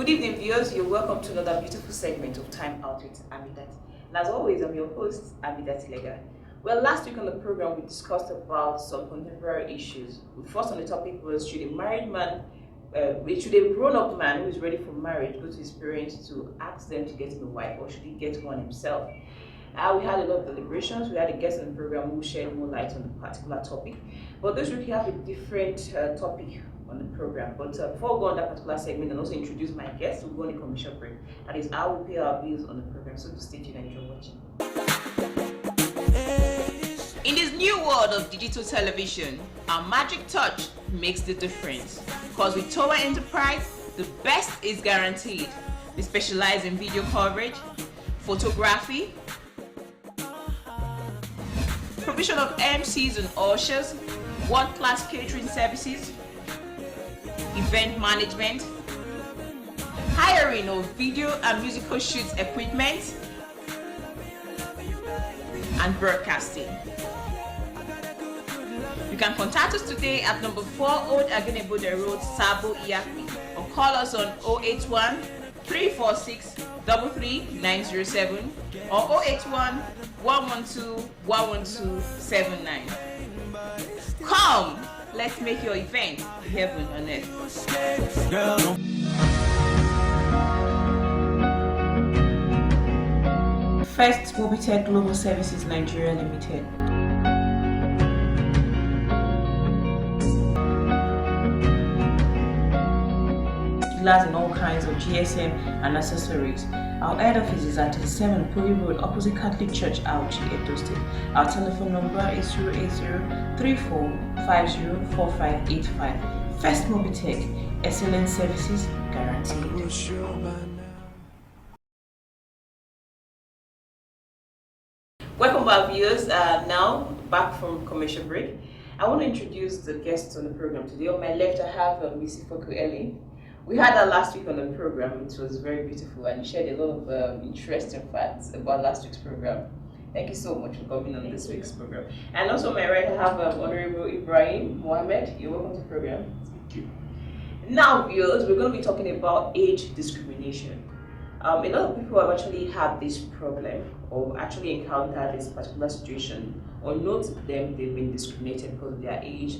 Good evening, viewers. You're welcome to another beautiful segment of Time Out with Amidat. And as always, I'm your host, Amidat. Well, last week on the program, we discussed about some contemporary issues. The first on the topic was, should a married man, should a grown-up man who is ready for marriage go to his parents to ask them to get him a wife, or should he get one himself? We had a lot of deliberations. We had a guest on the program who shared more light on the particular topic. But this week we have a different topic on the program. But before we go on that particular segment and also introduce my guest, we'll go on a commercial break. That is how we pay our bills on the program. So to stay tuned and enjoy watching. In this new world of digital television, our magic touch makes the difference. Because with Tower Enterprise, the best is guaranteed. We specialize in video coverage, photography, provision of MCs and ushers, world-class catering services, event management, hiring of video and musical shoots equipment, and broadcasting. You can contact us today at number 4 Old Agenebode Road, Sabo, Iyapi, or call us on 081 346 33907 or 081 112 11279. Come, let's make your event heaven on earth. First Mobitech Global Services Nigeria Limited. In all kinds of GSM and accessories. Our head office is at 37 Poli Road, opposite Catholic Church, Auchi, Edo State. Our telephone number is 080-3450-4585. First Mobitech, excellent services guaranteed. Welcome back, viewers. Now back from commercial break. I want to introduce the guests on the program today. On my left, I have Miss Ifueko Helen. We had her last week on the program. It was very beautiful and shared a lot of interesting facts about last week's program. Thank you so much for coming on this week's program. And also on my right, I have Honorable Ibrahim. Muhammed, you're welcome to the program. Thank you. Now, viewers, we're going to be talking about age discrimination. A lot of people have actually had this problem or actually encountered this particular situation or note them they've been discriminated because of their age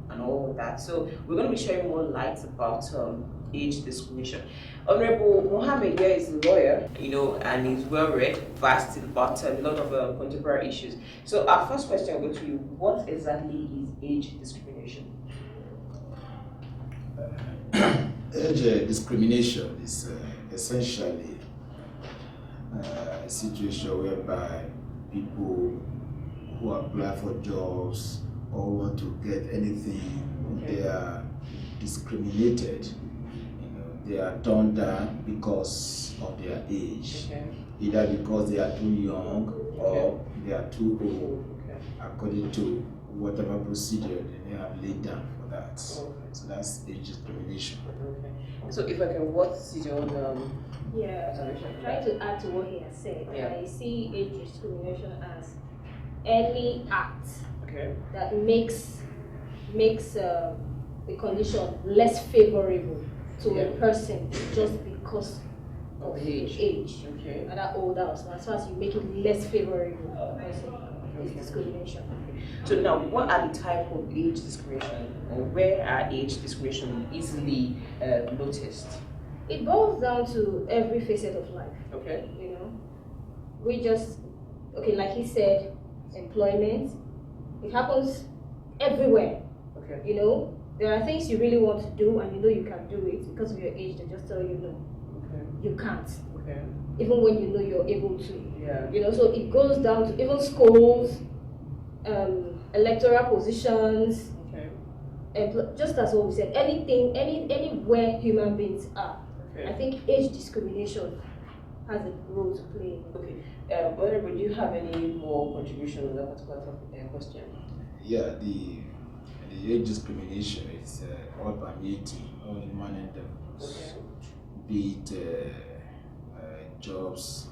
and all of that. So we're going to be sharing more light about age discrimination. Honorable Muhammad here is a lawyer, and he's well read, vast about a lot of contemporary issues. So our first question will go to you: what exactly is age discrimination? Age discrimination is essentially a situation whereby people who apply for jobs or want to get anything, they are discriminated. They are turned down because of their age, either because they are too young or they are too old, according to whatever procedure they have laid down for that. So that's age discrimination. So if I can, what's your trying to add to what he has said, I see age discrimination as any act that makes the condition less favorable to a person just because of age. Either older or small. As far as you make it less favorable to a person, it's discrimination. So now, what are the type of age discrimination, or where are age discrimination easily noticed? It boils down to every facet of life. We just like he said, employment. It happens everywhere. There are things you really want to do and you can do it. Because of your age, they just tell you no. You can't. Even when you know you're able to. So it goes down to even schools, electoral positions, just as what we said, anywhere human beings are. I think age discrimination has a role to play. Honorable, do you have any more contribution on that particular question? Yeah, the age discrimination is all permeating, all human endeavors, be it jobs,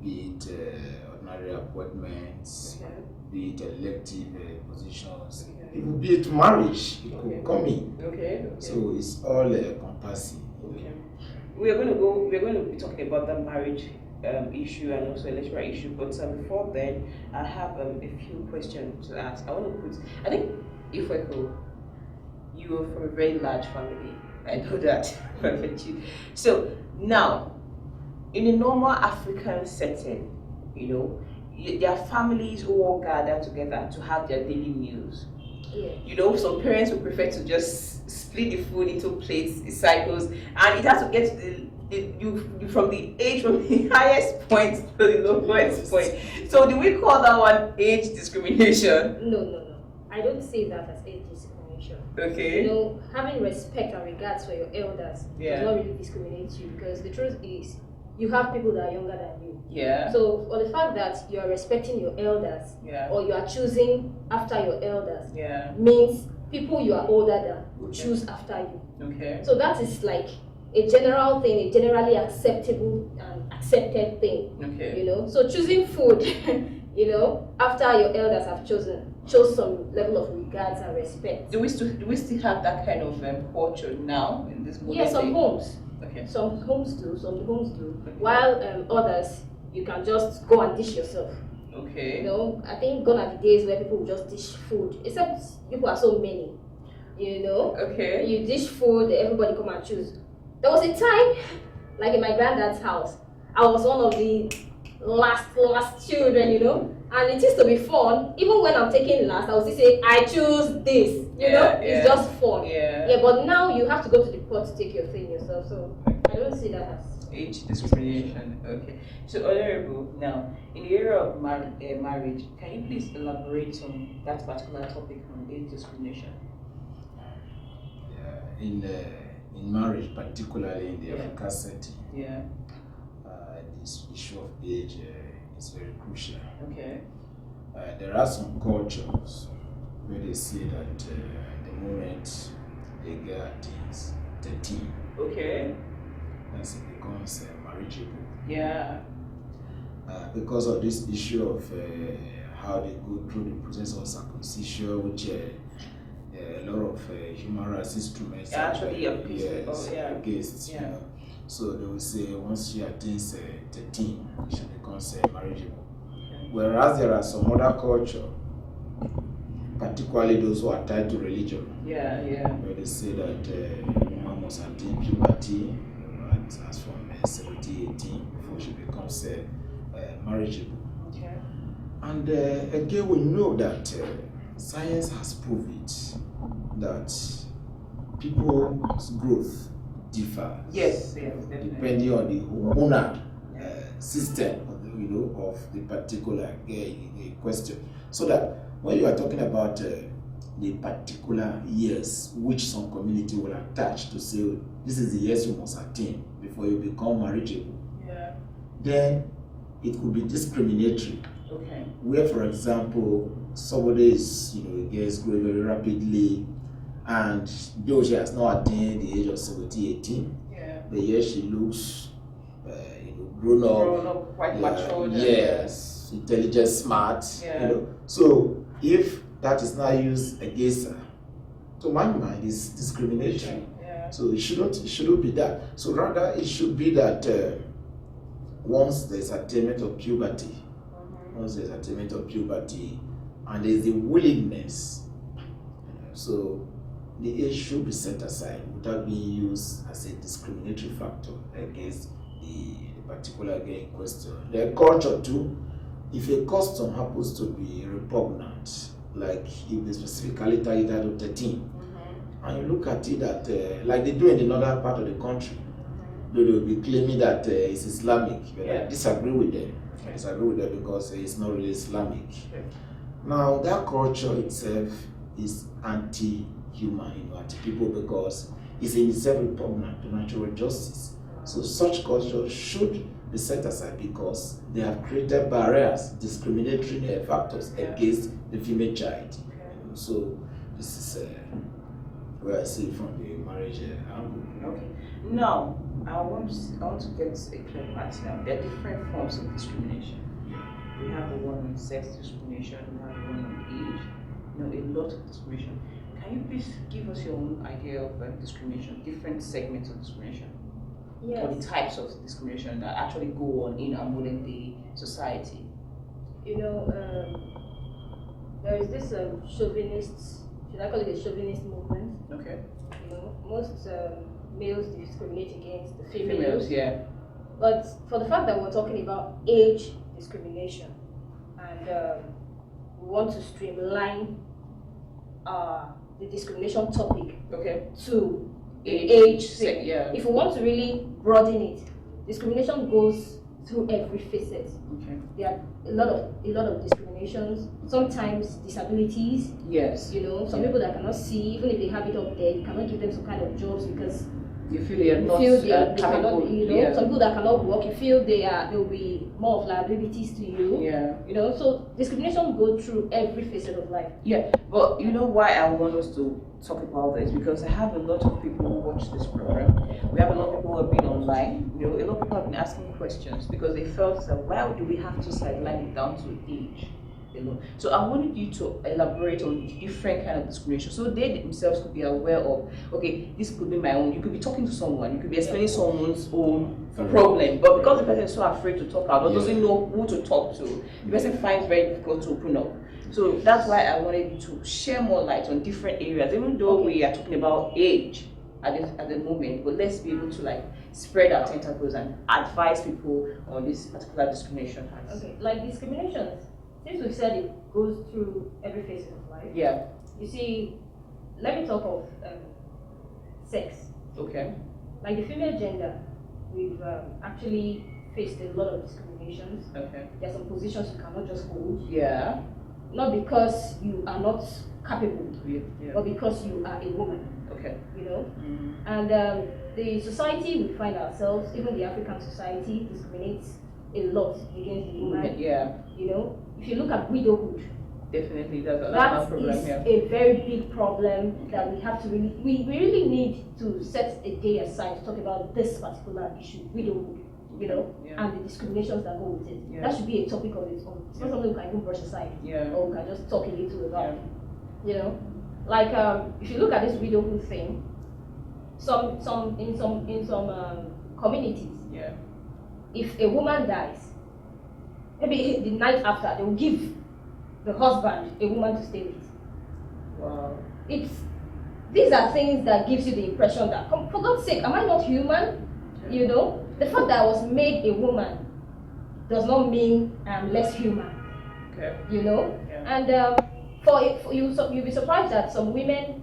be it ordinary appointments, be it elective positions, even be it marriage, it could come in. So it's all encompassing. we're going to be talking about the marriage issue and also electoral issue. But before then, I have a few questions to ask. I think Ifueko, you are from a very large family. I know that perfectly. So now, in a normal African setting, there are families who all gather together to have their daily meals. Yeah. Some parents would prefer to just split the food into plates, it cycles, and it has to get to from the highest point to the lowest point. So do we call that one age discrimination? No. I don't see that as age discrimination. Okay. Having respect and regards for your elders Yeah. does not really discriminate you, because the truth is, you have people that are younger than you. Yeah. So for the fact that you are respecting your elders, Yeah. or you are choosing after your elders, Yeah. means people you are older than will choose after you. Okay. So that is like a general thing, a generally acceptable and accepted thing. Okay. So choosing food, after your elders have chosen, shows some level of regards and respect. Do we still have that kind of culture now in this modern Yeah, some day? homes. Okay. Some homes do. While others, you can just go and dish yourself. Okay. I think gone are the days where people will just dish food, except people are so many. Okay. You dish food, everybody come and choose. There was a time, like in my granddad's house, I was one of the last children, and it used to be fun. Even when I'm taking last, I would still say, I choose this, it's just fun. Yeah. But now you have to go to the pot to take your thing yourself, so I don't see that as age discrimination. Okay. So, Honorable, now, in the area of marriage, can you please elaborate on that particular topic on age discrimination? Yeah, in marriage, particularly in the African setting, Yeah. this issue of age is very crucial. Okay. There are some cultures where they say that the moment they get things 13, Okay. as it becomes marriageable. Yeah. Because of this issue of how they go through the process of circumcision, which a lot of human rights instruments Actually, against. Yeah. So they will say once she attains 13, she becomes marriageable. Okay. Whereas there are some other culture, particularly those who are tied to religion, Yeah. where they say that woman must attain puberty as from 17, 18 before she becomes marriageable. Okay. And again, we know that science has proved it, that people's growth differ. Yes, definitely. Depending on the hormonal system of the particular question. So that when you are talking about the particular years which some community will attach to say this is the years you must attain before you become marriageable, then it could be discriminatory. Okay. Where, for example, somebody is gets growing very rapidly, and though she has not attained the age of 17, 18, but yet she looks grown up, quite mature. Yes, intelligent, smart. Yeah. So if that is not used against her, to my mind, is discrimination. Yeah. So it shouldn't be that. So rather, it should be that once there's attainment of puberty, and there's the willingness, so the age should be set aside without being used as a discriminatory factor against the particular girl in question. The culture too, if a custom happens to be repugnant, like if they specifically tie it out to 13, and you look at it that, like they do in another part of the country, they will be claiming that it's Islamic, but I disagree with them. I disagree with them because it's not really Islamic. Now, that culture itself is anti-human, anti-people, because it's in itself repugnant to natural justice. So such culture should be set aside because they have created barriers, discriminatory factors against the female child. So this is where I see from the marriage angle. Okay. Now, I want to get a clear part now. There are different forms of discrimination. We have the one on sex discrimination, we have the one on age, a lot of discrimination. Can you please give us your own idea of discrimination, different segments of discrimination? Yes. or the types of discrimination that actually go on in our modern day society? You know, there is this chauvinist, should I call it a chauvinist movement? Okay. You know, most males discriminate against the females. Females, yeah. But for the fact that we're talking about age discrimination, and we want to streamline the discrimination topic to age thing. Yeah. If we want to really broaden it, discrimination goes through every facet. Okay. There are a lot of discriminations. Sometimes disabilities. Yes. You know, some people that cannot see, even if they have it up there, you cannot give them some kind of jobs because you feel they are not they capable. cannot, you know, Yeah. some people that cannot work, you feel they will be more of liabilities to you. Yeah. You know, so discrimination goes through every facet of life. Yeah, but you know why I want us to talk about this? Because I have a lot of people who watch this program. We have a lot of people who have been online. You know, a lot of people have been asking questions because they felt that why do we have to sideline it down to age? You know, so I wanted you to elaborate on different kind of discrimination, so they themselves could be aware of. Okay, this could be my own. You could be talking to someone. You could be explaining someone's own problem, but because the person is so afraid to talk out or doesn't know who to talk to, the person finds it very difficult to open up. So that's why I wanted you to share more light on different areas, even though we are talking about age at the moment, but let's be able to like spread our tentacles and advise people on this particular discrimination. Okay, like discriminations, since we've said it goes through every facet of life. Yeah. You see, let me talk of sex. Okay. Like the female gender, we've actually faced a lot of discriminations. Okay. There are some positions you cannot just hold. Yeah. Not because you are not capable, Yeah. but because you are a woman. Okay. You know? Mm. And the society we find ourselves, even the African society, discriminates a lot against the woman. Yeah. You know? If you look at widowhood, Definitely, that's another that problem. is Yeah. a very big problem that we have to we really need to set a day aside to talk about this particular issue, widowhood, you know, and the discriminations that go with it. Yeah. That should be a topic of its own. It's not something we can even brush aside, or we can just talk a little about. You know, like if you look at this widowhood thing, in some communities, if a woman dies, maybe the night after they will give the husband a woman to stay with. Wow. These are things that gives you the impression that, for God's sake, am I not human? You know, the fact that I was made a woman does not mean I'm less human. Okay. You know, and for you'll be surprised that some women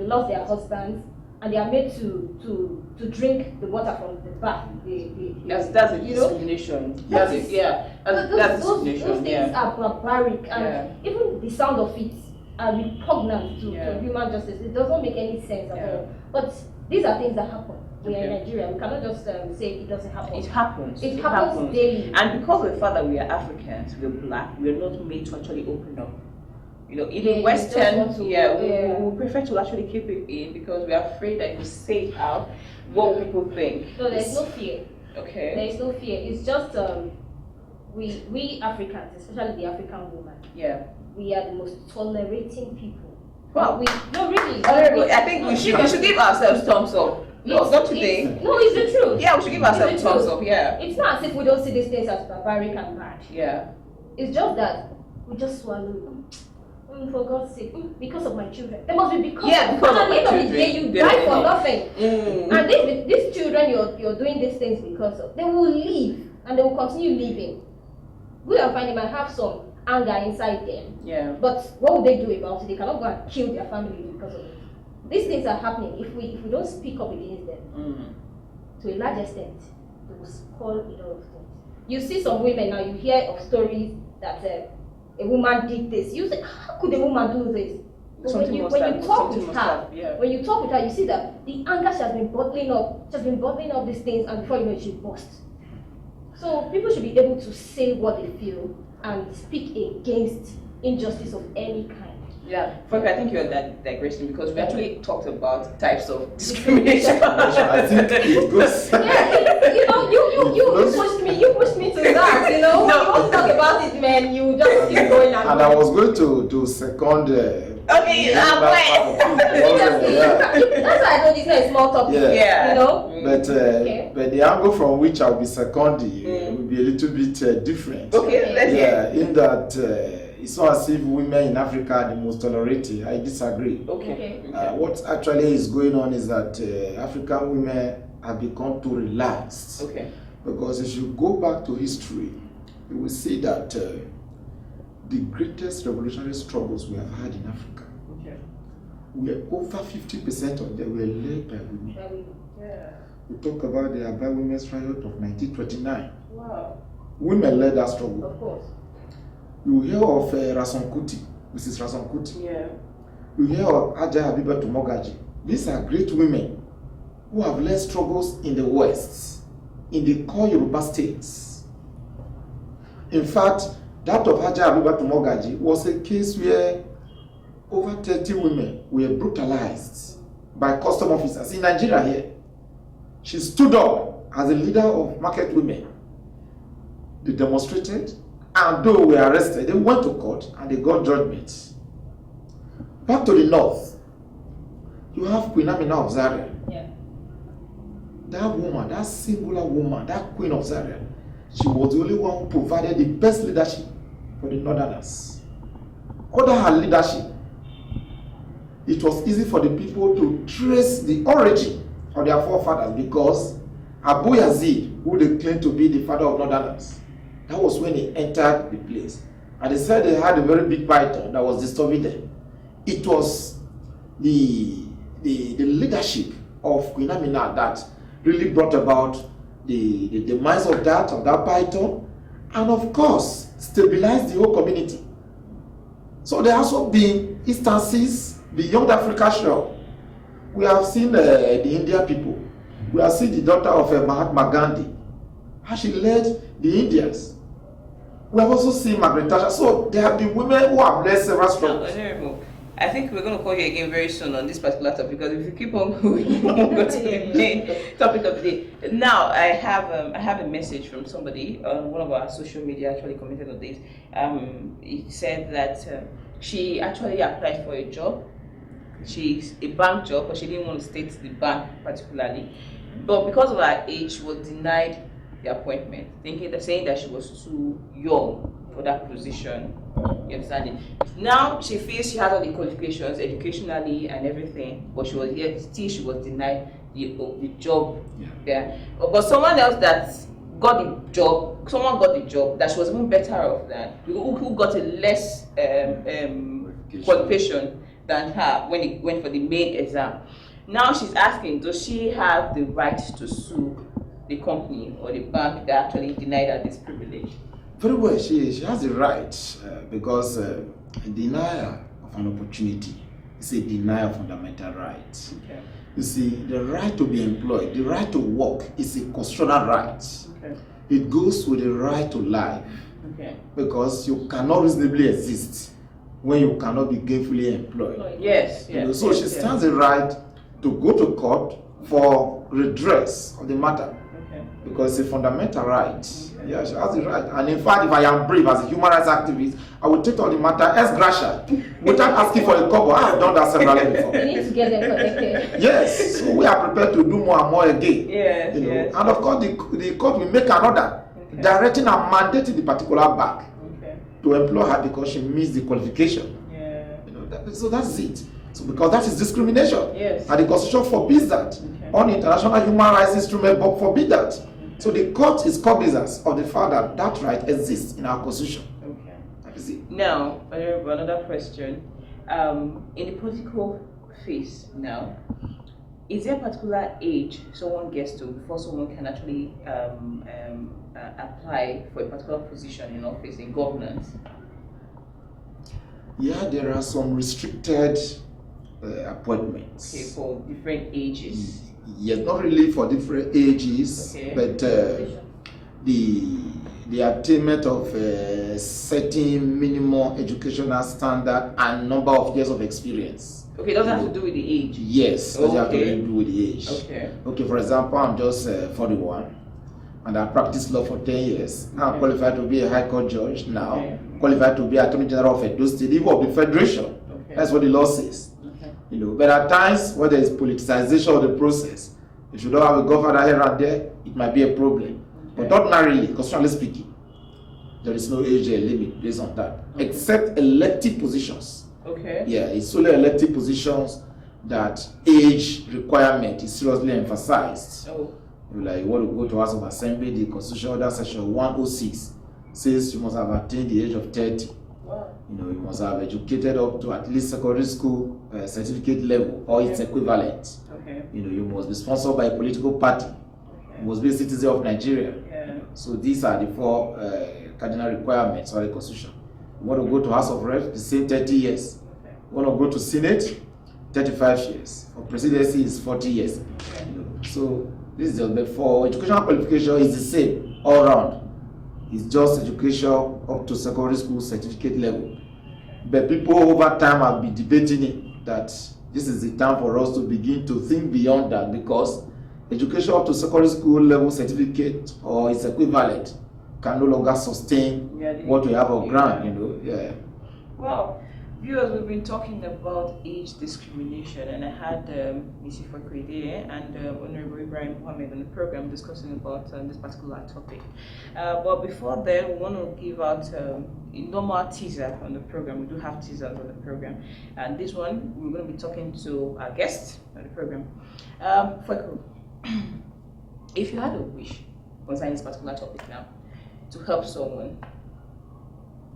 lost their husbands and they are made to drink the water from the bath. That's a discrimination. That's discrimination. Those things are barbaric, and even the sound of it are repugnant to human justice. It does not make any sense at all. But these are things that happen. We are in Nigeria. We cannot just say it doesn't happen. It happens. It happens daily. And because of the fact that we are Africans, we are black, we are not made to actually open up. You know, in the Western, we prefer to actually keep it in because we are afraid that if we say it out, what people think. No, there's no fear. Okay. There is no fear. It's just we Africans, especially the African woman. Yeah. We are the most tolerating people. Wow. Really. I think we should give ourselves thumbs up. No, don't you think? No, it's the truth. Yeah, we should give ourselves thumbs up. Yeah. It's not as if we don't see these things as barbaric and bad. Yeah. It's just that we just swallow. For God's sake, because of my children. There must be because at the end of the day you die for nothing. And these children you're doing these things because of, they will leave and they will continue living. Good and fine, they might have some anger inside them. Yeah. But what will they do about it? They cannot go and kill their family because of it. These things are happening. If we don't speak up against them, to a large extent, they will spoil a lot of things. You see some women now, you hear of stories that a woman did this. You say, how could a woman do this? But when you talk with her, you see that the anger she has been bottling up. She has been bottling up these things, and before you know it, she bursts. So people should be able to say what they feel and speak against injustice of any kind. Yeah, Frank, I think you're digressing because we actually talked about types of discrimination. I think it goes. You know, you pushed me to that. You know, you want to talk about it, man. You just keep going and I was going to second Okay, I'm That's why I told you it's a small topic. Yeah. You know? But the angle from which I'll be seconding will be a little bit different. Okay, let's hear. In that it's not as if women in Africa are the most tolerated. I disagree. Okay. What actually is going on is that African women have become too relaxed. Okay. Because if you go back to history, you will see that the greatest revolutionary struggles we have had in Africa, over 50% of them were led by women. Yeah. We talk about the Black Women's Riot of 1929. Wow. Women led that struggle. Of course. You hear of Rason Kuti, Mrs. Rason Kuti. Yeah. You hear of Aja Habiba Tumogaji. These are great women who have led struggles in the West, in the core Yoruba states. In fact, that of Aja Habiba Tumogaji was a case where over 30 women were brutalized by custom officers in Nigeria here. She stood up as a leader of market women. They demonstrated, and though they were arrested, they went to court and they got judgment. Back to the north, you have Queen Amina of Zaria. Yeah. That woman, that singular woman, that Queen of Zaria, she was the only one who provided the best leadership for the Northerners. Under her leadership, it was easy for the people to trace the origin of their forefathers because Abu Yazid, who they claimed to be the father of Northerners, that was when he entered the place. And they said they had a very big python that was disturbing them. It was the leadership of Queen Amina that really brought about the demise of that python, and of course stabilized the whole community. So there have also been instances beyond Africa shore. We have seen the Indian people. We have seen the daughter of Mahatma Gandhi, how she led the Indians. We have also seen Margaret Thatcher. So there have been women who have led several struggles. I think we're going to call you again very soon on this particular topic, because if you keep on going, we won't go to the main topic of the day. Now, I have a message from somebody on one of our social media actually commented on this. It said that she actually applied for a job. She's a bank job, but she didn't want to state the bank particularly. But because of her age, she was denied the appointment, saying that she was too young for that position. You understand it? Now she feels she has all the qualifications educationally and everything, but she was denied the job there. But someone else that got the job, that she was even better off than, who got a less qualification than her when it went for the main exam. Now she's asking, does she have the right to sue the company or the bank that actually denied her this privilege? Very well, she has the right because a denial of an opportunity is a denial of fundamental rights. Okay. You see, the right to be employed, the right to work is a constitutional right. Okay. It goes with the right to life. Okay. Because you cannot reasonably exist when you cannot be gainfully employed. Yes. So she stands the right to go to court for redress of the matter. Okay. Because it's a fundamental right. Yeah, she has the right. And in fact, if I am brave as a human rights activist, I will take on the matter as gratia without asking for a couple. I have done that several before. You need to get them protected. Yes, so we are prepared to do more and more again. Yes, yes. And of course, the court will make an order directing and mandating the particular bank to employ her because she meets the qualification. Yeah. So that's it. So because that is discrimination. Yes. And the Constitution forbids that. On the international human rights instrument forbid that. So the court is cognizant of the fact that that right exists in our Constitution. Okay. That is it. Now, another question. In the political phase now, is there a particular age someone gets to before someone can actually apply for a particular position in office in governance? Yeah, there are some restricted appointments. Okay, for different ages. Yes, not really for different ages, but the attainment of a certain minimum educational standard and number of years of experience. Okay, it doesn't have to do with the age. Yes, it doesn't have to do with the age. Okay, for example, I'm just 41 and I practiced law for 10 years. I'm qualified to be a High Court judge now, qualified to be Attorney General of Edo State, even of the Federation. Okay. That's what the law says. Okay. But at times when there is politicization of the process, if you don't have a governor here and there, it might be a problem. Okay. But ordinarily, constitutionally speaking, there is no age limit based on that, except elective positions. Okay. Yeah, it's solely elective positions that age requirement is seriously emphasized. Oh. Like you want to go to House of Assembly, the Constitution Order Section 106 says you must have attained the age of 30. Wow. You must have educated up to at least secondary school certificate level or its equivalent. Okay. You must be sponsored by a political party. Okay. You must be a citizen of Nigeria. Yeah. So these are the 4 cardinal requirements of the Constitution. You want to go to House of Reps, the same 30 years. Okay. You want to go to Senate, 35 years. For presidency is 40 years. Okay. So this is just before educational qualification is the same all around. It's just education up to secondary school certificate level. But people over time have been debating it, that this is the time for us to begin to think beyond that, because education up to secondary school level certificate or its equivalent can no longer sustain what we have on ground, Yeah. Well, viewers, we've been talking about age discrimination, and I had Miss Ifueko Idehen and Honorable Ibrahim Muhammed on the program discussing about this particular topic. But before then, we want to give out a normal teaser on the program. We do have teasers on the program, and this one we're going to be talking to our guest on the program. Ifueko, if you had a wish concerning this particular topic now, to help someone,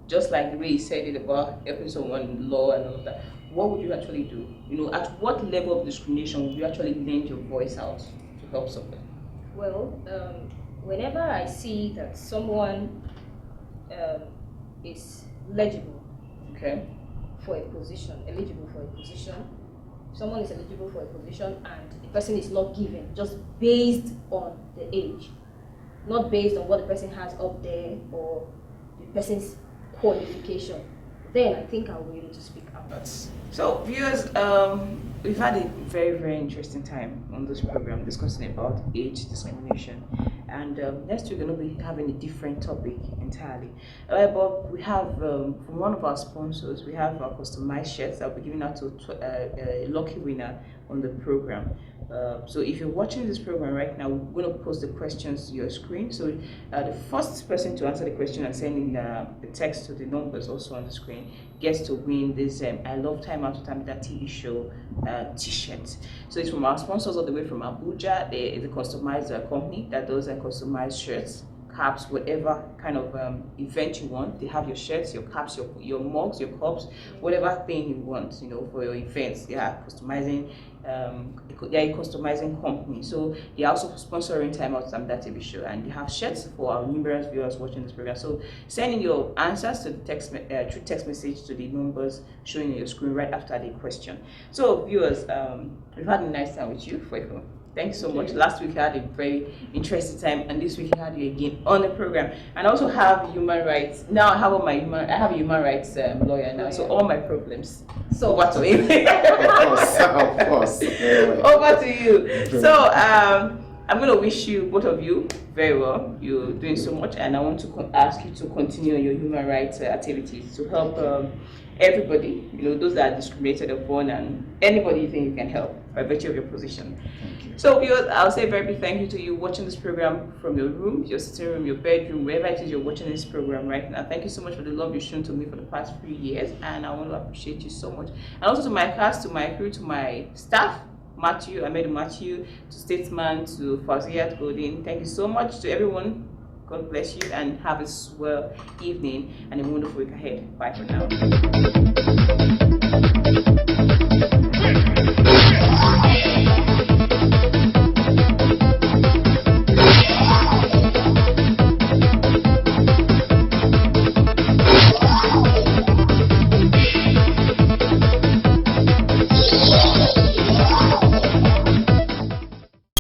just like the way he said it about helping someone in law and all of that, what would you actually do? At what level of discrimination would you actually lend your voice out to help someone? Well, whenever I see that someone is eligible for a position, someone is eligible for a position and the person is not given just based on the age, not based on what the person has up there or the person's qualification, then I think I'll be able to speak out. So viewers, we've had a very, very interesting time on this program discussing about age discrimination, and next we're going to be having a different topic entirely. But we have from one of our sponsors, we have our customized shirts that we'll be giving out to a lucky winner on the program. So if you're watching this program right now, we're going to post the questions to your screen. So the first person to answer the question and send in the text to the numbers also on the screen gets to win this I Love Time Out WithAmidat TV show t-shirt. So it's from our sponsors all the way from Abuja. They the customized company that does customized shirts, caps, whatever kind of event you want. They have your shirts, your caps, your mugs, your cups, whatever thing you want, for your events. They are customizing. They are a customizing company, so they are also sponsoring Time Out WithAmidat TV show, and they have shirts for our numerous viewers watching this program. So send in your answers to the through text message to the numbers showing on your screen right after the question. So viewers, we've had a nice time with you, Ifueko. Thanks so much. Last week I had a very interesting time, and this week I had you again on the program. And I also have human rights. Now I have a human rights lawyer now, so all my problems. So over to him. Of course. Over to you. So I'm going to wish you, both of you, very well. You're doing so much, and I want to ask you to continue your human rights activities to help everybody, those that are discriminated upon, and anybody you think you can help by virtue of your position. So viewers, I'll say a very big thank you to you watching this program from your room, your sitting room, your bedroom, wherever it is you're watching this program right now. Thank you so much for the love you've shown to me for the past 3 years, and I want to appreciate you so much. And also to my cast, to my crew, to my staff, Matthew, to Statesman, to Fauziat Godin. Thank you so much to everyone. God bless you, and have a swell evening and a wonderful week ahead. Bye for now.